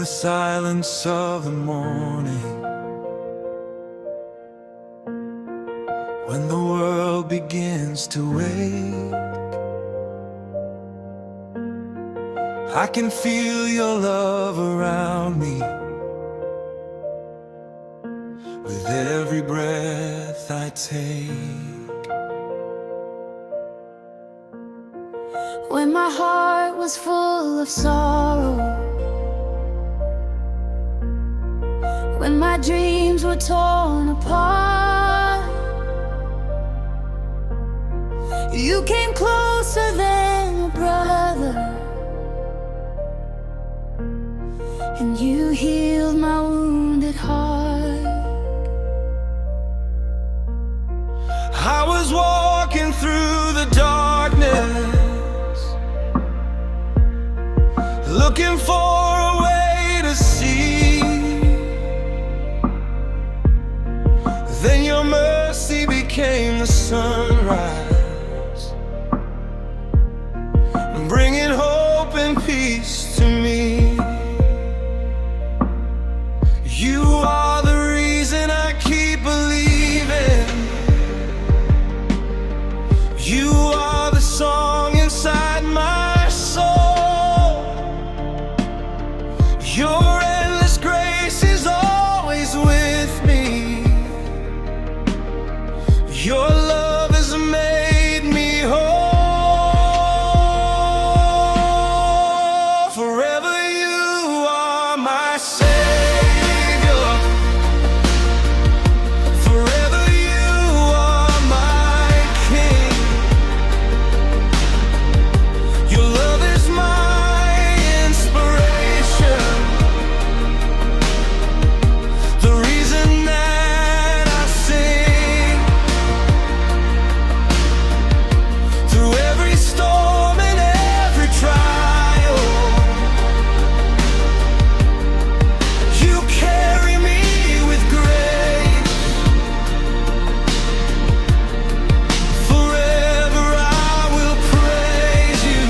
the silence of the morning, when the world begins to wake, I can feel your love around me. With every breath I take, when my heart was full of sorrow, when my dreams were torn apart, you came closer than a brother, and you healed my wounded heart. I was walking through the darkness, looking for a way to see. Then your mercy became the sunrise, bringing hope and peace to me. You are the reason I keep believing. You are the song inside my soul. Your endless grace is always with me. Your love has made me whole. Forever you are my Savior. Forever you are my King. Your love is my inspiration, the reason that I sing. Through every storm and every trial, you carry me with grace. Forever I will praise you,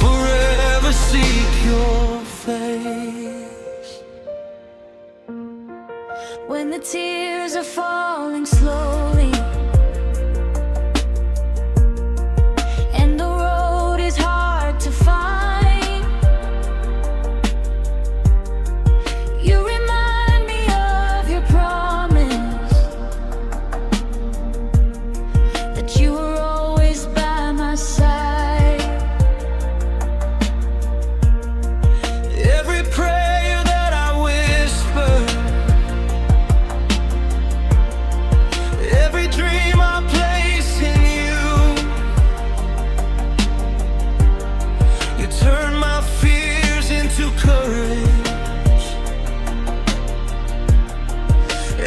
forever seek your face. When the tears are falling slowly, and the road is hard to find, you remind me of your promise, that you were always by my side. Every prayer that I whisper, every dream I place in you, you turn my fears into courage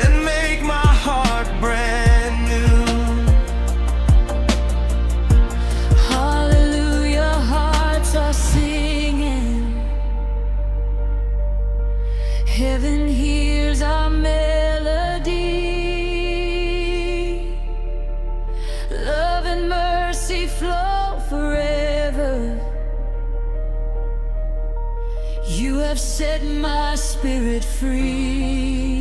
and make my heart brand new. Hallelujah, hearts are singing. Heaven hears our melody. Love and mercy flow forever. You have set my spirit free.